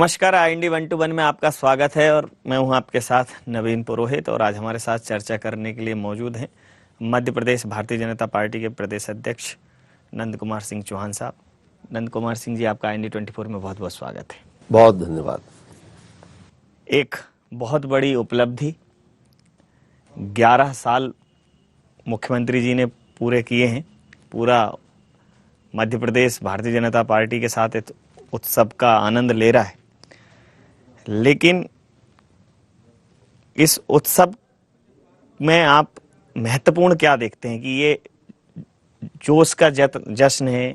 नमस्कार, IND 121 में आपका स्वागत है और मैं हूं आपके साथ नवीन पुरोहित। और आज हमारे साथ चर्चा करने के लिए मौजूद हैं मध्य प्रदेश भारतीय जनता पार्टी के प्रदेश अध्यक्ष नंद कुमार सिंह चौहान साहब। नंद कुमार सिंह जी, आपका IND 24 में बहुत बहुत स्वागत है। बहुत धन्यवाद। एक बहुत बड़ी उपलब्धि 11 साल मुख्यमंत्री जी ने पूरे किए हैं। पूरा मध्य प्रदेश भारतीय जनता पार्टी के साथ इस उत्सव का आनंद ले रहा है, लेकिन इस उत्सव में आप महत्वपूर्ण क्या देखते हैं कि ये जोश का जश्न है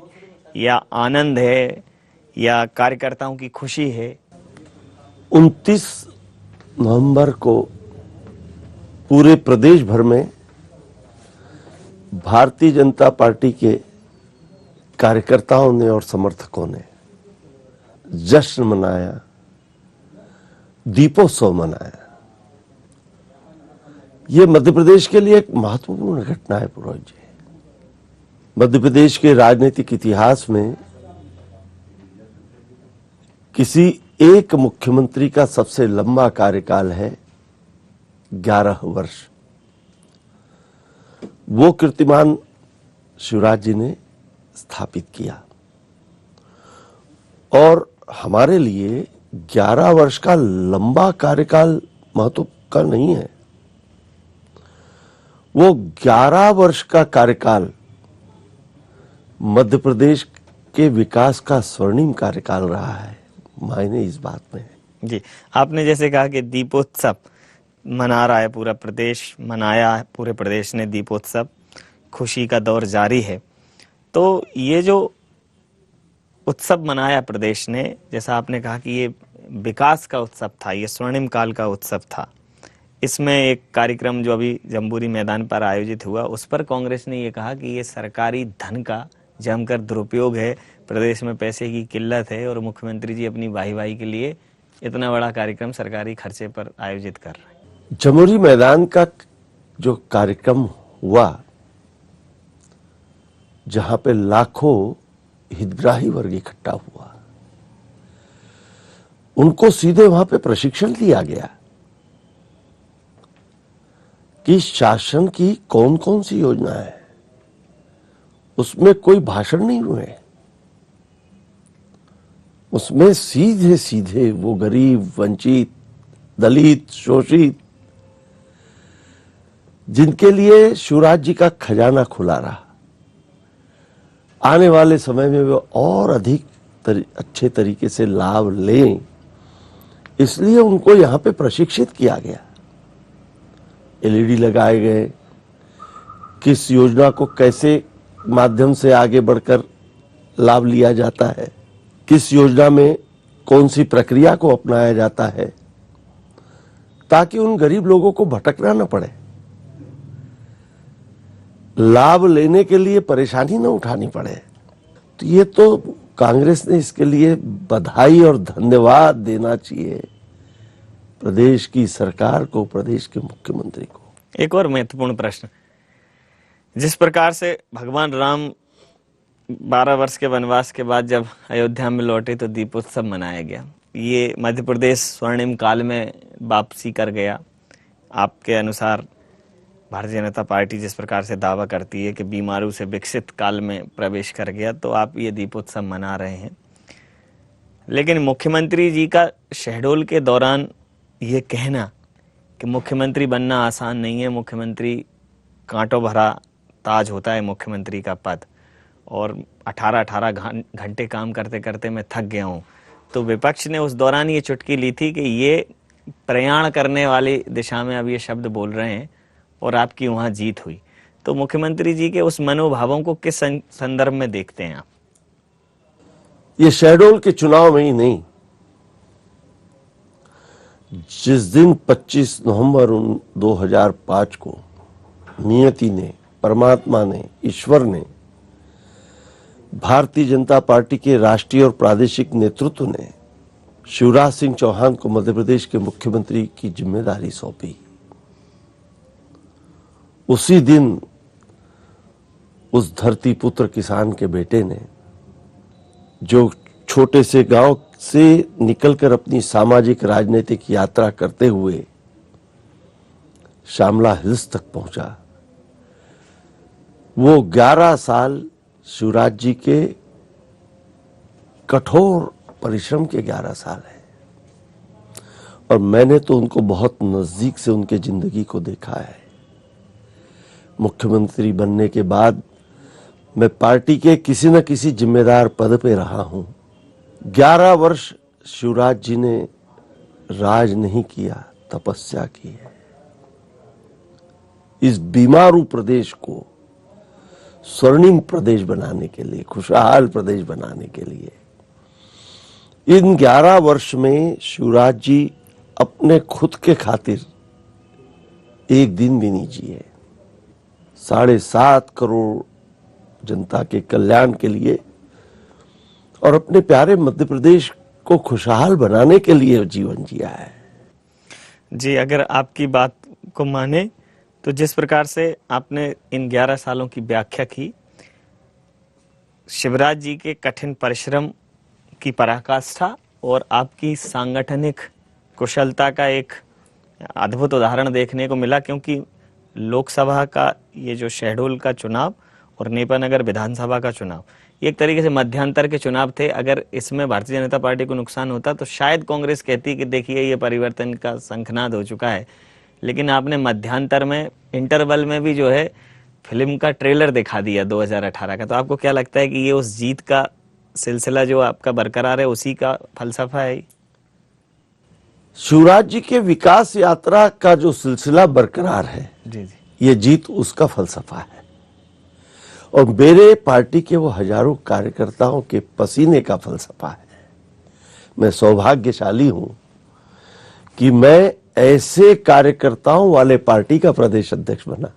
या आनंद है या कार्यकर्ताओं की खुशी है? 29 नवंबर को पूरे प्रदेश भर में भारतीय जनता पार्टी के कार्यकर्ताओं ने और समर्थकों ने जश्न मनाया, दीपोत्सव मनाया। ये मध्य प्रदेश के लिए एक महत्वपूर्ण घटना है पुरोहित जी। मध्य प्रदेश के राजनीतिक इतिहास में किसी एक मुख्यमंत्री का सबसे लंबा कार्यकाल है 11 वर्ष। वो कीर्तिमान शिवराज जी ने स्थापित किया और हमारे लिए 11 वर्ष का लंबा कार्यकाल महत्व का नहीं है। वो 11 वर्ष का कार्यकाल मध्य प्रदेश के विकास का स्वर्णिम कार्यकाल रहा है। मायने इस बात में है। जी, आपने जैसे कहा कि दीपोत्सव मना रहा है पूरा प्रदेश, मनाया है पूरे प्रदेश ने दीपोत्सव, खुशी का दौर जारी है। तो ये जो उत्सव मनाया प्रदेश ने, जैसा आपने कहा कि ये विकास का उत्सव था, ये स्वर्णिम काल का उत्सव था। इसमें एक कार्यक्रम जो अभी जम्बूरी मैदान पर आयोजित हुआ, उस पर कांग्रेस ने ये कहा कि ये सरकारी धन का जमकर दुरुपयोग है, प्रदेश में पैसे की किल्लत है और मुख्यमंत्री जी अपनी वाही के लिए इतना बड़ा कार्यक्रम सरकारी खर्चे पर आयोजित कर रहे हैं। जमुरी मैदान का जो कार्यक्रम हुआ, जहां पे लाखों हितग्राही वर्ग इकट्ठा हुआ, उनको सीधे वहां पे प्रशिक्षण दिया गया कि शासन की कौन कौन सी योजना है। उसमें कोई भाषण नहीं हुए, उसमें सीधे सीधे वो गरीब, वंचित, दलित, शोषित, जिनके लिए शिवराज जी का खजाना खुला रहा, आने वाले समय में वो और अधिक अच्छे तरीके से लाभ लें, इसलिए उनको यहां पे प्रशिक्षित किया गया। LED लगाए गए, किस योजना को कैसे माध्यम से आगे बढ़कर लाभ लिया जाता है, किस योजना में कौन सी प्रक्रिया को अपनाया जाता है, ताकि उन गरीब लोगों को भटकना न पड़े, लाभ लेने के लिए परेशानी न उठानी पड़े। तो ये तो कांग्रेस ने इसके लिए बधाई और धन्यवाद देना चाहिए प्रदेश की सरकार को, प्रदेश के मुख्यमंत्री को। एक और महत्वपूर्ण प्रश्न, जिस प्रकार से भगवान राम 12 वर्ष के वनवास के बाद जब अयोध्या में लौटे तो दीपोत्सव मनाया गया। ये मध्य प्रदेश स्वर्णिम काल में वापसी कर गया। आपके अनुसार भारतीय जनता पार्टी जिस प्रकार से दावा करती है कि बीमारू से विकसित काल में प्रवेश कर गया, तो आप ये दीपोत्सव मना रहे हैं। लेकिन मुख्यमंत्री जी का शहडोल के दौरान ये कहना कि मुख्यमंत्री बनना आसान नहीं है, मुख्यमंत्री कांटों भरा ताज होता है मुख्यमंत्री का पद, और 18 घंटे काम करते करते मैं थक गया हूँ। तो विपक्ष ने उस दौरान ये चुटकी ली थी कि ये प्रयाण करने वाली दिशा में अब ये शब्द बोल रहे हैं और आपकी वहां जीत हुई। तो मुख्यमंत्री जी के उस मनोभावों को किस संदर्भ में देखते हैं आप? ये शहडोल के चुनाव में ही नहीं, जिस दिन 25 नवंबर 2005 को नियति ने, परमात्मा ने, ईश्वर ने, भारतीय जनता पार्टी के राष्ट्रीय और प्रादेशिक नेतृत्व ने शिवराज सिंह चौहान को मध्य प्रदेश के मुख्यमंत्री की जिम्मेदारी सौंपी, उसी दिन उस धरती पुत्र किसान के बेटे ने, जो छोटे से गांव से निकलकर अपनी सामाजिक राजनीतिक यात्रा करते हुए श्यामला हिल्स तक पहुंचा। वो 11 साल शिवराज जी के कठोर परिश्रम के 11 साल है, और मैंने तो उनको बहुत नजदीक से उनके जिंदगी को देखा है। मुख्यमंत्री बनने के बाद मैं पार्टी के किसी न किसी जिम्मेदार पद पे रहा हूं। 11 वर्ष शिवराज जी ने राज नहीं किया, तपस्या की है। इस बीमारू प्रदेश को स्वर्णिम प्रदेश बनाने के लिए, खुशहाल प्रदेश बनाने के लिए इन 11 वर्ष में शिवराज जी अपने खुद के खातिर एक दिन भी नहीं जिए। 7.5 करोड़ जनता के कल्याण के लिए और अपने प्यारे मध्य प्रदेश को खुशहाल बनाने के लिए जीवन जिया है। जी, अगर आपकी बात को माने तो जिस प्रकार से आपने इन 11 सालों की व्याख्या की, शिवराज जी के कठिन परिश्रम की पराकाष्ठा और आपकी सांगठनिक कुशलता का एक अद्भुत उदाहरण देखने को मिला, क्योंकि लोकसभा का ये जो शहडोल का चुनाव और नेपानगर विधानसभा का चुनाव, ये एक तरीके से मध्यांतर के चुनाव थे। अगर इसमें भारतीय जनता पार्टी को नुकसान होता तो शायद कांग्रेस कहती कि देखिए ये परिवर्तन का शंखनाद हो चुका है, लेकिन आपने मध्यांतर में, इंटरवल में भी जो है फिल्म का ट्रेलर दिखा दिया 2018 का। तो आपको क्या लगता है कि ये उस जीत का सिलसिला जो आपका बरकरार है, उसी का फलसफा है? शिवराज जी के विकास यात्रा का जो सिलसिला बरकरार है, जी जी, ये जीत उसका फलसफा है। और मेरे पार्टी के वो हजारों कार्यकर्ताओं के पसीने का फलसफा है। मैं सौभाग्यशाली हूं कि मैं ऐसे कार्यकर्ताओं वाले पार्टी का प्रदेश अध्यक्ष बना,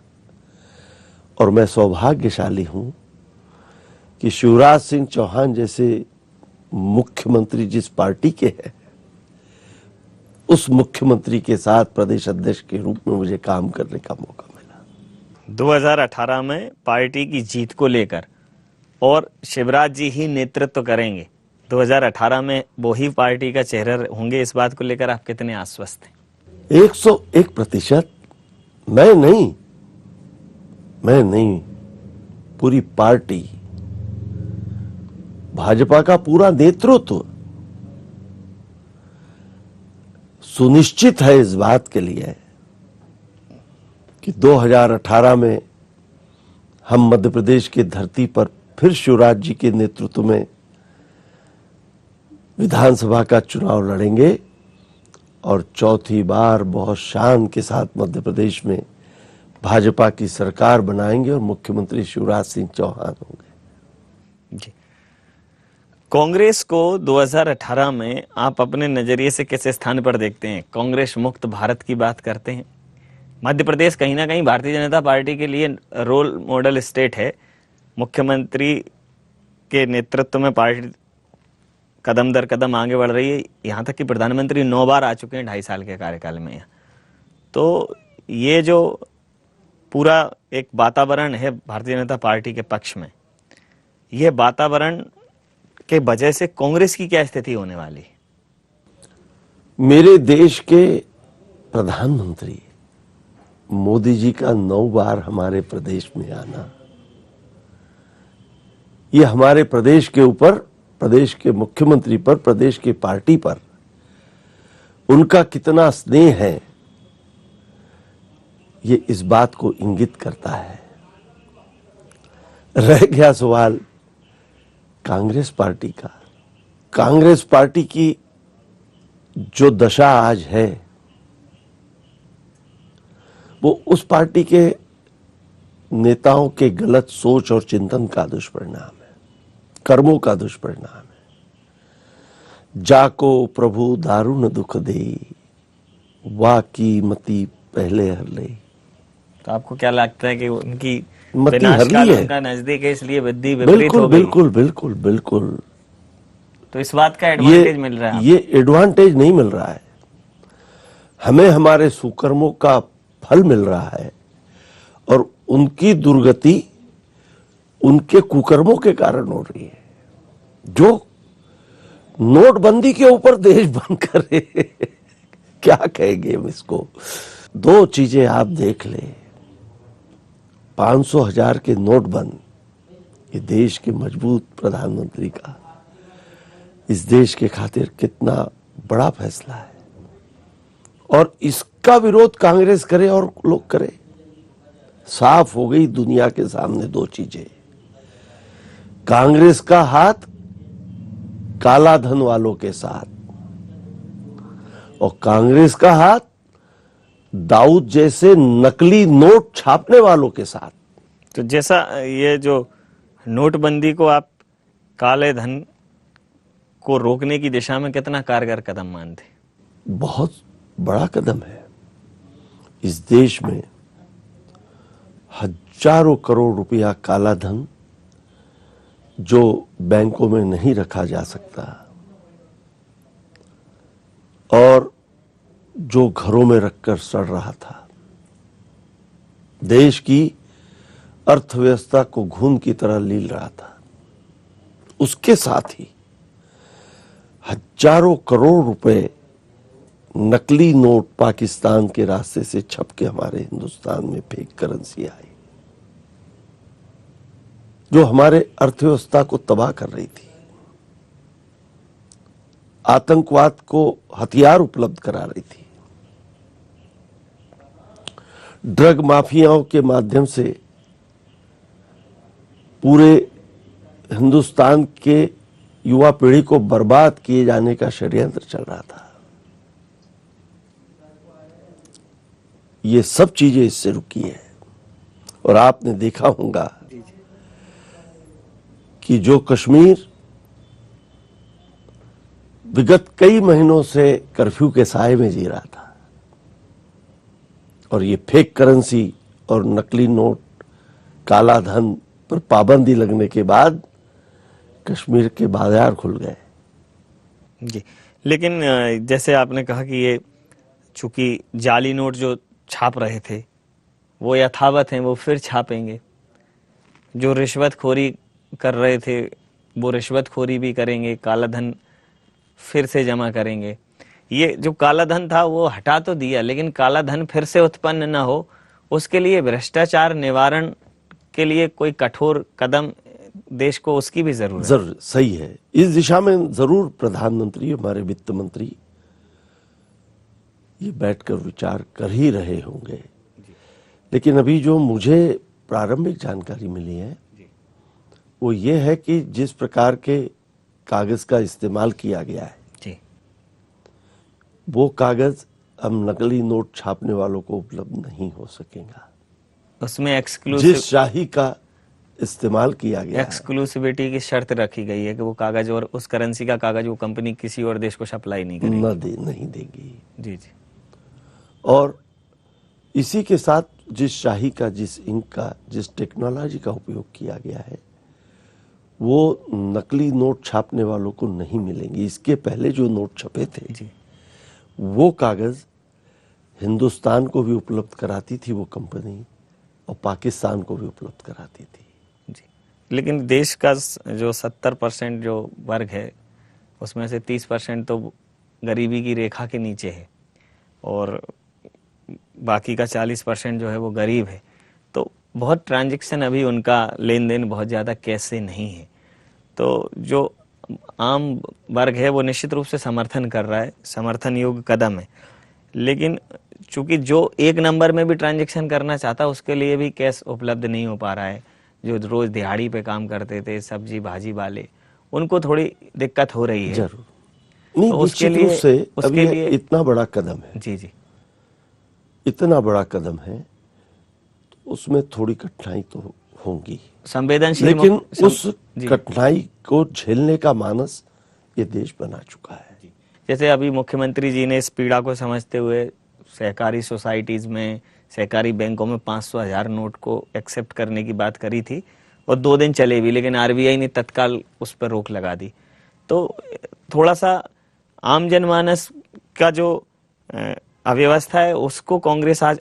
और मैं सौभाग्यशाली हूं कि शिवराज सिंह चौहान जैसे मुख्यमंत्री जिस पार्टी के हैं, उस मुख्यमंत्री के साथ प्रदेश अध्यक्ष के रूप में मुझे काम करने का मौका मिला। 2018 में पार्टी की जीत को लेकर, और शिवराज जी ही नेतृत्व करेंगे 2018 में, वो ही पार्टी का चेहरा होंगे, इस बात को लेकर आप कितने आश्वस्त हैं? 101%। मैं नहीं, पूरी पार्टी, भाजपा का पूरा नेतृत्व सुनिश्चित है इस बात के लिए कि 2018 में हम मध्य प्रदेश की धरती पर फिर शिवराज जी के नेतृत्व में विधानसभा का चुनाव लड़ेंगे, और चौथी बार बहुत शान के साथ मध्य प्रदेश में भाजपा की सरकार बनाएंगे और मुख्यमंत्री शिवराज सिंह चौहान होंगे। जी, कांग्रेस को 2018 में आप अपने नजरिए से किस स्थान पर देखते हैं? कांग्रेस मुक्त भारत की बात करते हैं। मध्य प्रदेश कहीं ना कहीं भारतीय जनता पार्टी के लिए रोल मॉडल स्टेट है। मुख्यमंत्री के नेतृत्व में पार्टी कदम दर कदम आगे बढ़ रही है, यहाँ तक कि प्रधानमंत्री 9 बार आ चुके हैं 2.5 साल के कार्यकाल में। तो ये जो पूरा एक वातावरण है भारतीय जनता पार्टी के पक्ष में, ये वातावरण के वजह से कांग्रेस की क्या स्थिति होने वाली है? मेरे देश के प्रधानमंत्री मोदी जी का 9 बार हमारे प्रदेश में आना, ये हमारे प्रदेश के ऊपर, प्रदेश के मुख्यमंत्री पर, प्रदेश की पार्टी पर उनका कितना स्नेह है, ये इस बात को इंगित करता है। रह गया सवाल कांग्रेस पार्टी का। कांग्रेस पार्टी की जो दशा आज है, वो उस पार्टी के नेताओं के गलत सोच और चिंतन का दुष्परिणाम है, कर्मों का दुष्परिणाम है। जाको प्रभु दारुण दुख दे, वाकी मति पहले हर ले। तो आपको क्या लगता है कि उनकी मति विनाशकाल हरली है? उनका नजदीक है, इसलिए बुद्धि विपरीत हो गई? बिल्कुल बिल्कुल बिल्कुल। तो इस बात का एडवांटेज मिल रहा है? ये एडवांटेज नहीं मिल रहा है, हमें हमारे सुकर्मों का फल मिल रहा है, और उनकी दुर्गति उनके कुकर्मों के कारण हो रही है। जो नोटबंदी के ऊपर देश बंद करे क्या कहेंगे हम इसको। दो चीजें आप देख ले, 500,000 के नोट बंद, ये देश के मजबूत प्रधानमंत्री का इस देश के खातिर कितना बड़ा फैसला है, और इसका विरोध कांग्रेस करे और लोग करे। साफ हो गई दुनिया के सामने दो चीजें, कांग्रेस का हाथ काला धन वालों के साथ और कांग्रेस का हाथ दाऊद जैसे नकली नोट छापने वालों के साथ। तो जैसा ये जो नोटबंदी को आप काले धन को रोकने की दिशा में कितना कारगर कदम मानते? बहुत बड़ा कदम है। इस देश में हजारों करोड़ रुपया काला धन जो बैंकों में नहीं रखा जा सकता और जो घरों में रखकर सड़ रहा था, देश की अर्थव्यवस्था को घून की तरह लील रहा था, उसके साथ ही हजारों करोड़ रुपए नकली नोट पाकिस्तान के रास्ते से छप के हमारे हिंदुस्तान में फेक करेंसी आई, जो हमारे अर्थव्यवस्था को तबाह कर रही थी, आतंकवाद को हथियार उपलब्ध करा रही थी, ड्रग माफियाओं के माध्यम से पूरे हिंदुस्तान के युवा पीढ़ी को बर्बाद किए जाने का षड्यंत्र चल रहा था। ये सब चीजें इससे रुकी है। और आपने देखा होगा कि जो कश्मीर विगत कई महीनों से कर्फ्यू के साए में जी रहा था और ये फेक करेंसी और नकली नोट, काला धन पर पाबंदी लगने के बाद कश्मीर के बाजार खुल गए। जी, लेकिन जैसे आपने कहा कि ये चूंकि जाली नोट जो छाप रहे थे वो यथावत हैं, वो फिर छापेंगे। जो रिश्वतखोरी कर रहे थे वो रिश्वतखोरी भी करेंगे, काला धन फिर से जमा करेंगे। ये जो काला धन था वो हटा तो दिया, लेकिन काला धन फिर से उत्पन्न न हो उसके लिए भ्रष्टाचार निवारण के लिए कोई कठोर कदम देश को उसकी भी जरूरत है। जरूर सही है, इस दिशा में जरूर प्रधानमंत्री, हमारे वित्त मंत्री ये बैठकर विचार कर ही रहे होंगे। लेकिन अभी जो मुझे प्रारंभिक जानकारी मिली है वो ये है कि जिस प्रकार के कागज का इस्तेमाल किया गया है जी, वो कागज हम नकली नोट छापने वालों को उपलब्ध नहीं हो सकेगा। उसमें एक्सक्लूसिव जिस शाही का इस्तेमाल किया गया है, एक्सक्लूसिविटी की शर्त रखी गई है कि वो कागज और उस करेंसी का कागज वो कंपनी किसी और देश को सप्लाई नहीं करेगी। नहीं देगी। जी जी। और इसी के साथ जिस शाही का, जिस इंक का, जिस टेक्नोलॉजी का उपयोग किया गया है वो नकली नोट छापने वालों को नहीं मिलेंगे। इसके पहले जो नोट छपे थे जी, वो कागज हिंदुस्तान को भी उपलब्ध कराती थी वो कंपनी और पाकिस्तान को भी उपलब्ध कराती थी। जी। लेकिन देश का जो 70% जो वर्ग है उसमें से 30% तो गरीबी की रेखा के नीचे है और बाकी का 40% जो है वो गरीब है। तो बहुत ट्रांजैक्शन अभी उनका लेन देन बहुत ज़्यादा कैश से नहीं है। तो जो आम वर्ग है वो निश्चित रूप से समर्थन कर रहा है, समर्थन योग्य कदम है। लेकिन चूंकि जो एक नंबर में भी ट्रांजैक्शन करना चाहता है उसके लिए भी कैश उपलब्ध नहीं हो पा रहा है। जो रोज दिहाड़ी पे काम करते थे सब्जी भाजी वाले, उनको थोड़ी दिक्कत हो रही है। जरूर नहीं, तो उसके निश्चित रूप से उसके अभी लिए इतना बड़ा कदम है, जी जी, इतना बड़ा कदम है तो उसमें थोड़ी कठिनाई तो होंगी, संवेदनशील, लेकिन उस जी। कठिनाई को झेलने का मानस ये देश बना चुका है। जैसे अभी मुख्यमंत्री जी ने इस पीड़ा को समझते हुए सहकारी सोसाइटीज में, सहकारी बैंकों में 500,000 नोट को एक्सेप्ट करने की बात करी थी और 2 दिन चले भी, लेकिन आरबीआई ने तत्काल उस पर रोक लगा दी। तो थोड़ा सा आम जनमानस का जो अव्यवस्था है उसको कांग्रेस आज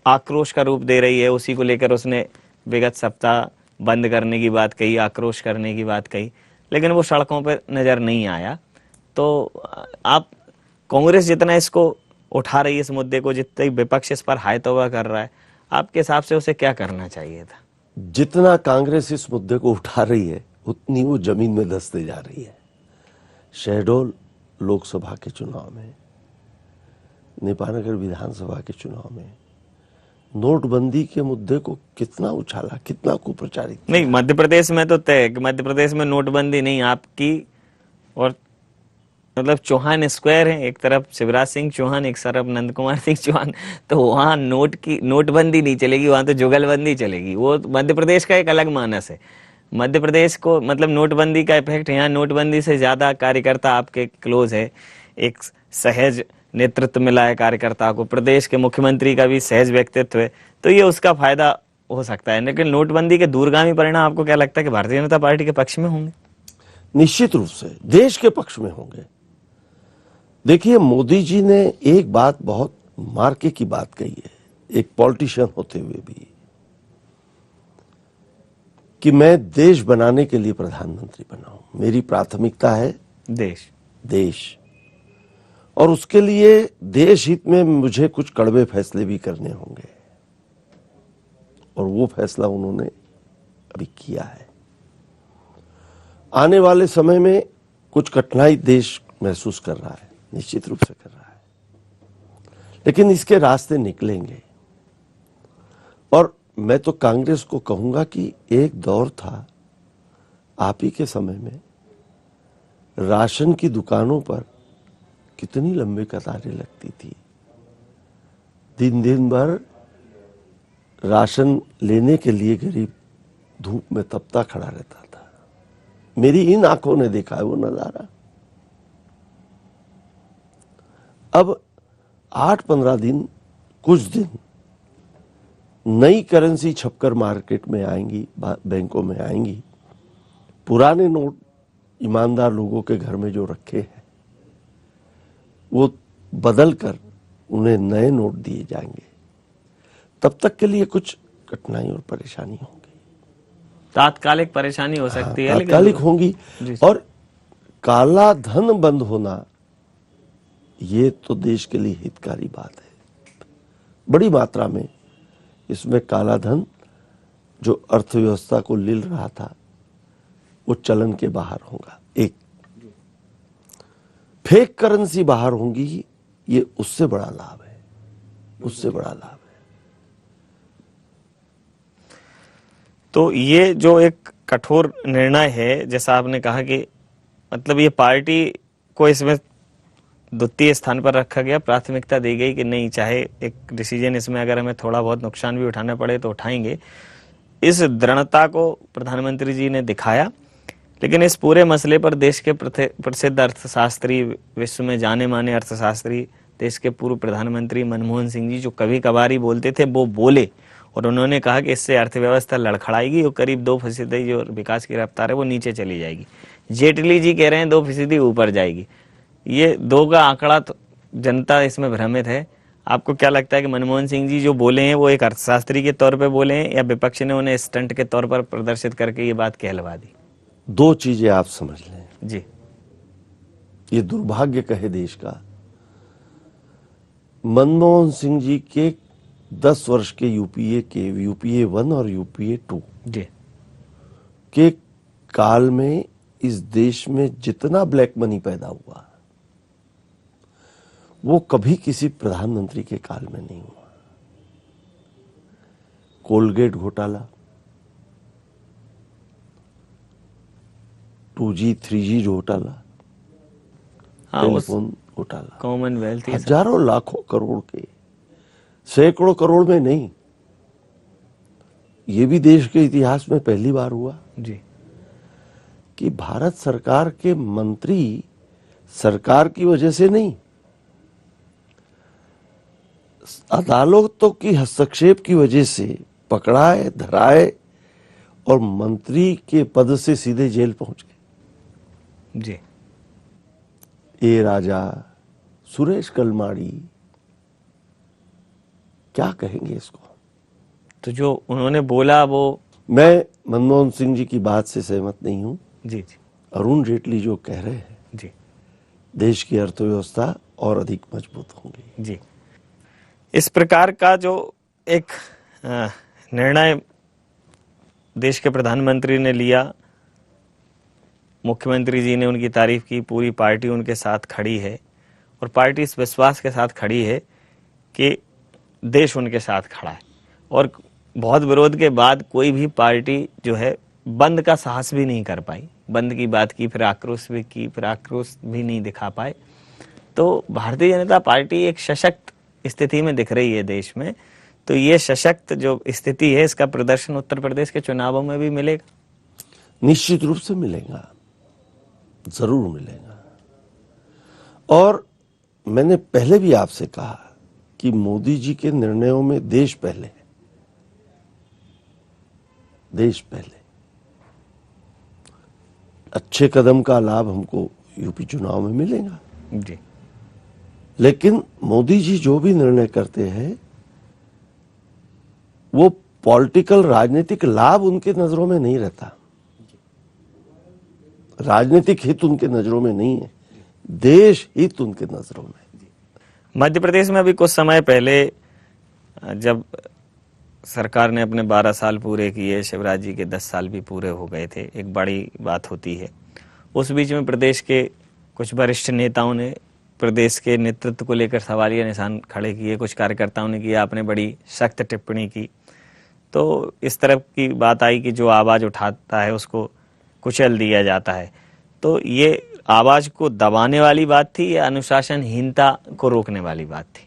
आक्रोश का रूप दे रही है। उसी को लेकर उसने विगत सप्ताह बंद करने की बात कही, आक्रोश करने की बात कही। लेकिन वो सड़कों पर नजर नहीं आया। तो आप कांग्रेस जितना इसको उठा रही है इस मुद्दे को, जितना विपक्ष इस पर हाय तौबा कर रहा है, आपके हिसाब से उसे क्या करना चाहिए था? जितना कांग्रेस इस मुद्दे को उठा रही है उतनी वो जमीन में धंसते जा रही है। शहडोल लोकसभा के चुनाव में, नेपानगर विधानसभा के चुनाव में नोटबंदी के मुद्दे को कितना उछाला, कितना कुप्रचारित किया। नहीं, मध्य प्रदेश में तो तय है कि मध्य प्रदेश में नोटबंदी नहीं आपकी और मतलब चौहान स्क्वायर है, एक तरफ शिवराज सिंह चौहान, एक तरफ नंद कुमार सिंह चौहान, तो वहां नोटबंदी नहीं चलेगी, वहां तो जुगलबंदी चलेगी। वो मध्य प्रदेश का एक अलग मानस है। मध्य प्रदेश को मतलब नोटबंदी का इफेक्ट, यहाँ नोटबंदी से ज्यादा कार्यकर्ता आपके क्लोज है, एक सहज नेतृत्व मिला है कार्यकर्ता को, प्रदेश के मुख्यमंत्री का भी सहज व्यक्तित्व है, तो ये उसका फायदा हो सकता है। लेकिन नोटबंदी के दूरगामी परिणाम आपको क्या लगता है कि भारतीय जनता पार्टी के पक्ष में होंगे? निश्चित रूप से देश के पक्ष में होंगे। देखिए, मोदी जी ने एक बात बहुत मार्के की बात कही है, एक पॉलिटिशियन होते हुए भी, कि मैं देश बनाने के लिए प्रधानमंत्री बना हूं, मेरी प्राथमिकता है देश, और उसके लिए देश हित में मुझे कुछ कड़वे फैसले भी करने होंगे, और वो फैसला उन्होंने अभी किया है। आने वाले समय में कुछ कठिनाई देश महसूस कर रहा है, निश्चित रूप से कर रहा है, लेकिन इसके रास्ते निकलेंगे। और मैं तो कांग्रेस को कहूंगा कि एक दौर था आप ही के समय में, राशन की दुकानों पर कितनी लंबी कतारें लगती थी, दिन भर राशन लेने के लिए गरीब धूप में तपता खड़ा रहता था। मेरी इन आंखों ने देखा है वो नजारा। अब 8-15 दिन, कुछ दिन नई करेंसी छपकर मार्केट में आएंगी, बैंकों में आएंगी, पुराने नोट ईमानदार लोगों के घर में जो रखे हैं वो बदल कर उन्हें नए नोट दिए जाएंगे। तब तक के लिए कुछ कठिनाई और परेशानी होगी, तात्कालिक परेशानी हो सकती है, तात्कालिक होंगी। और काला धन बंद होना ये तो देश के लिए हितकारी बात है। बड़ी मात्रा में इसमें काला धन जो अर्थव्यवस्था को लिल रहा था वो चलन के बाहर होगा, एक फेक करेंसी बाहर होंगी, ये उससे बड़ा लाभ है, उससे बड़ा लाभ है। तो ये जो एक कठोर निर्णय है, जैसा आपने कहा कि मतलब ये पार्टी को इसमें द्वितीय स्थान पर रखा गया, प्राथमिकता दी गई कि नहीं, चाहे एक डिसीजन इसमें अगर हमें थोड़ा बहुत नुकसान भी उठाना पड़े तो उठाएंगे। इस दृढ़ता को प्रधानमंत्री जी ने दिखाया। लेकिन इस पूरे मसले पर देश के प्रसिद्ध अर्थशास्त्री, विश्व में जाने माने अर्थशास्त्री, देश के पूर्व प्रधानमंत्री मनमोहन सिंह जी जो कभी कभार ही बोलते थे, वो बोले और उन्होंने कहा कि इससे अर्थव्यवस्था लड़खड़ाएगी और करीब 2% जो विकास की रफ्तार है वो नीचे चली जाएगी। जेटली जी कह रहे हैं 2% ऊपर जाएगी। ये 2 का आंकड़ा तो जनता इसमें भ्रमित है। आपको क्या लगता है कि मनमोहन सिंह जी जो बोले हैं वो एक अर्थशास्त्री के तौर पे बोले हैं या विपक्ष ने उन्हें स्टंट के तौर पर प्रदर्शित करके ये बात कहलवा दी? 2 चीजें आप समझ लें जी। ये दुर्भाग्य कहे देश का, मनमोहन सिंह जी के 10 वर्ष के यूपीए 1 और यूपीए 2 जी के काल में इस देश में जितना ब्लैक मनी पैदा हुआ वो कभी किसी प्रधानमंत्री के काल में नहीं हुआ। कोलगेट घोटाला, 2G 3G घोटाला, टेलीफोन घोटाला, कॉमनवेल्थ, हजारों लाखों करोड़ के, सैकड़ों करोड़ में नहीं, ये भी देश के इतिहास में पहली बार हुआ जी कि भारत सरकार के मंत्री सरकार की वजह से नहीं, अदालतों की हस्तक्षेप की वजह से पकड़ाए, धराए और मंत्री के पद से सीधे जेल पहुंच गए। जी। ए राजा, सुरेश कलमाड़ी, क्या कहेंगे इसको? तो जो उन्होंने बोला वो, मैं मनमोहन सिंह जी की बात से सहमत नहीं हूं। जी जी, अरुण जेटली जो कह रहे हैं, जी देश की अर्थव्यवस्था और अधिक मजबूत होंगी। जी। इस प्रकार का जो एक निर्णय देश के प्रधानमंत्री ने लिया, मुख्यमंत्री जी ने उनकी तारीफ की, पूरी पार्टी उनके साथ खड़ी है और पार्टी इस विश्वास के साथ खड़ी है कि देश उनके साथ खड़ा है। और बहुत विरोध के बाद कोई भी पार्टी जो है बंद का साहस भी नहीं कर पाई, बंद की बात की, फिर आक्रोश भी की, फिर आक्रोश भी नहीं दिखा पाए। तो भारतीय जनता पार्टी एक सशक्त स्थिति में दिख रही है देश में। तो ये सशक्त जो स्थिति है, इसका प्रदर्शन उत्तर प्रदेश के चुनावों में भी मिलेगा। निश्चित रूप से मिलेगा, जरूर मिलेगा। और मैंने पहले भी आपसे कहा कि मोदी जी के निर्णयों में देश पहले है, देश पहले। अच्छे कदम का लाभ हमको यूपी चुनाव में मिलेगा जी। लेकिन मोदी जी जो भी निर्णय करते हैं वो पॉलिटिकल राजनीतिक लाभ उनके नजरों में नहीं रहता, राजनीतिक हित उनके नजरों में नहीं है, देश हित उनके नजरों में। मध्य प्रदेश में अभी कुछ समय पहले जब सरकार ने अपने 12 साल पूरे किए, शिवराज जी के 10 साल भी पूरे हो गए थे, एक बड़ी बात होती है। उस बीच में प्रदेश के कुछ वरिष्ठ नेताओं ने प्रदेश के नेतृत्व को लेकर सवालिया निशान खड़े किए, कुछ कार्यकर्ताओं ने किया, आपने बड़ी सख्त टिप्पणी की। तो इस तरफ की बात आई कि जो आवाज़ उठाता है उसको कुचल दिया जाता है। तो ये आवाज़ को दबाने वाली बात थी या अनुशासनहीनता को रोकने वाली बात थी?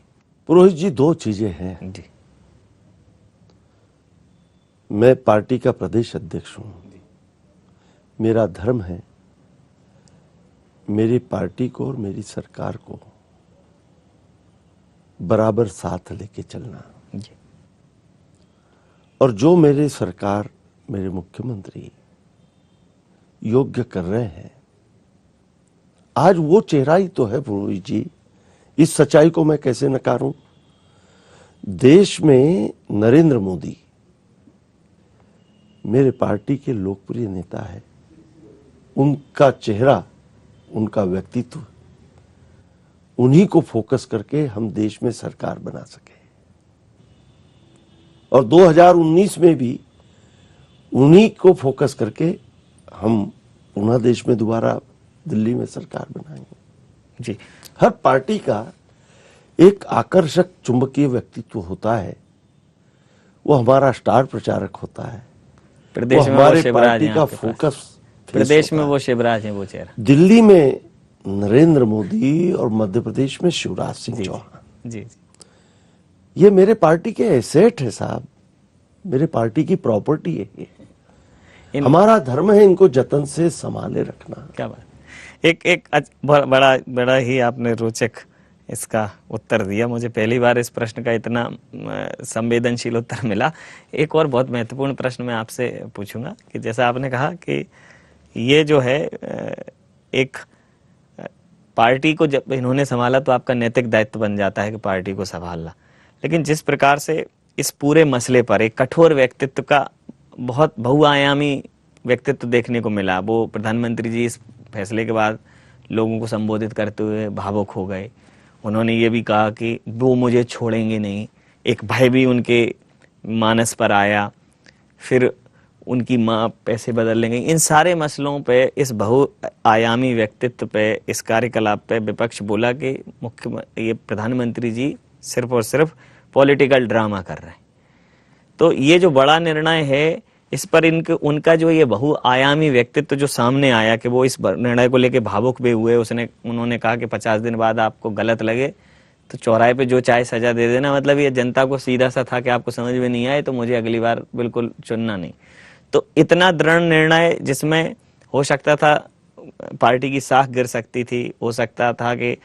पुरोहित जी, दो चीजें हैं। जी मैं पार्टी का प्रदेश अध्यक्ष हूं, मेरा धर्म है मेरी पार्टी को और मेरी सरकार को बराबर साथ लेके चलना। जी और जो मेरे सरकार, मेरे मुख्यमंत्री योग्य कर रहे हैं, आज वो चेहरा ही तो है पुरोहित जी, इस सच्चाई को मैं कैसे नकारूं। देश में नरेंद्र मोदी मेरे पार्टी के लोकप्रिय नेता है, उनका चेहरा, उनका व्यक्तित्व, उन्हीं को फोकस करके हम देश में सरकार बना सके। और 2019 में भी उन्हीं को फोकस करके हम पुनः देश में दोबारा दिल्ली में सरकार बनाएंगे। जी। हर पार्टी का एक आकर्षक चुंबकीय व्यक्तित्व होता है, वो हमारा स्टार प्रचारक होता है, प्रदेश वो में हमारे वो शिवराज पार्टी हैं का आपके पास। फोकस प्रदेश में वो शिवराज हैं, वो चेहरा। दिल्ली में नरेंद्र मोदी और मध्य प्रदेश में शिवराज सिंह जी चौहान। जी। ये मेरे पार्टी के एसेट है साहब, मेरे पार्टी की प्रॉपर्टी है ये। हमारा धर्म है इनको जतन से संभाले रखना। क्या बात। एक बड़ा ही आपने रोचक इसका उत्तर दिया। मुझे पहली बार इस प्रश्न का इतना संवेदनशील उत्तर मिला। एक और बहुत महत्वपूर्ण प्रश्न मैं आपसे पूछूंगा कि जैसा आपने कहा कि ये जो है एक पार्टी को जब इन्होंने संभाला तो आपका नैतिक दायित्व बन जाता है कि पार्टी को संभालना, लेकिन जिस प्रकार से इस पूरे मसले पर एक कठोर व्यक्तित्व का, बहुत बहुआयामी व्यक्तित्व देखने को मिला। वो प्रधानमंत्री जी इस फैसले के बाद लोगों को संबोधित करते हुए भावुक हो गए। उन्होंने ये भी कहा कि वो मुझे छोड़ेंगे नहीं, एक भय भी उनके मानस पर आया। फिर उनकी माँ पैसे बदल लेंगे। इन सारे मसलों पे, इस बहुआयामी व्यक्तित्व पे, इस कार्यकलाप पे विपक्ष बोला कि ये प्रधानमंत्री जी सिर्फ और सिर्फ पॉलिटिकल ड्रामा कर रहे हैं। तो ये जो बड़ा निर्णय है, इस पर उनका जो ये बहुआयामी व्यक्तित्व जो सामने आया कि वो इस निर्णय को लेके भावुक भी हुए। उन्होंने कहा कि 50 दिन बाद आपको गलत लगे तो चौराहे पे जो चाहे सजा दे देना, मतलब ये जनता को सीधा सा था कि आपको समझ में नहीं आए तो मुझे अगली बार बिल्कुल चुनना नहीं। तो इतना दृढ़ निर्णय जिसमें हो सकता था पार्टी की साख गिर सकती थी, हो सकता था कि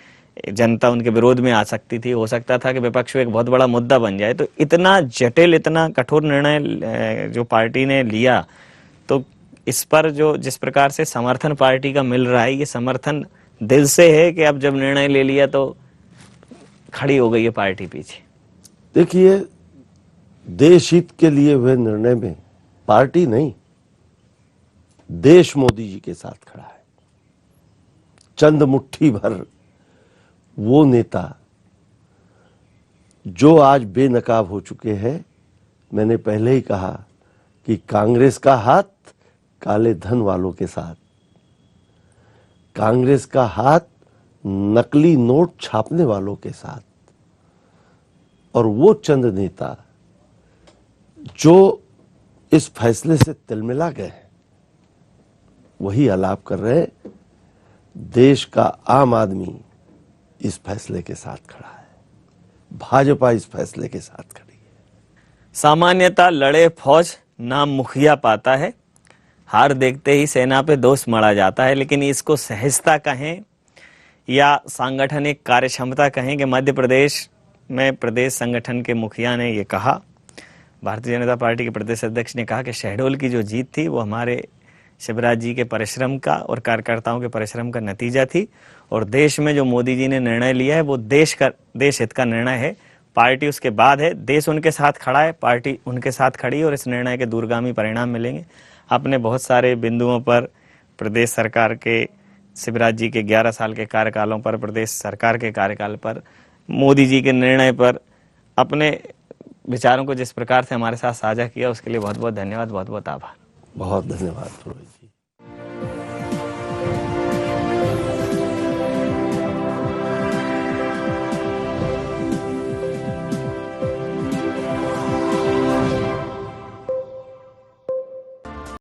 जनता उनके विरोध में आ सकती थी, हो सकता था कि विपक्ष एक बहुत बड़ा मुद्दा बन जाए। तो इतना जटिल, इतना कठोर निर्णय जो पार्टी ने लिया, तो इस पर जो जिस प्रकार से समर्थन पार्टी का मिल रहा है, ये समर्थन दिल से है कि अब जब निर्णय ले लिया तो खड़ी हो गई है पार्टी पीछे? देखिए, देश हित के लिए हुए निर्णय में पार्टी नहीं, देश मोदी जी के साथ खड़ा है। चंद मुट्ठी भर वो नेता जो आज बेनकाब हो चुके हैं। मैंने पहले ही कहा कि कांग्रेस का हाथ काले धन वालों के साथ, कांग्रेस का हाथ नकली नोट छापने वालों के साथ, और वो चंद नेता जो इस फैसले से तिलमिला गए वही आलाप कर रहे हैं। देश का आम आदमी इस फैसले के साथ खड़ा है, भाजपा इस फैसले के साथ खड़ी है। सामान्यतः लड़े फौज नाम मुखिया पाता है, हार देखते ही सेना पे दोष मढ़ा जाता है, लेकिन इसको सहजता कहें या सांगठनिक कार्यक्षमता कहें कि मध्य प्रदेश में प्रदेश संगठन के मुखिया ने ये कहा, भारतीय जनता पार्टी के प्रदेश अध्यक्ष ने कहा कि शहडोल की जो जीत थी वो हमारे शिवराज जी के परिश्रम का और कार्यकर्ताओं के परिश्रम का नतीजा थी, और देश में जो मोदी जी ने निर्णय लिया है वो देश हित का निर्णय है। पार्टी उसके बाद है, देश उनके साथ खड़ा है, पार्टी उनके साथ खड़ी है, और इस निर्णय के दूरगामी परिणाम मिलेंगे। आपने बहुत सारे बिंदुओं पर प्रदेश सरकार के शिवराज जी के 11 साल के कार्यकालों पर, प्रदेश सरकार के कार्यकाल पर, मोदी जी के निर्णय पर अपने विचारों को जिस प्रकार से हमारे साथ साझा किया उसके लिए बहुत बहुत धन्यवाद, बहुत बहुत आभार। बहुत धन्यवाद।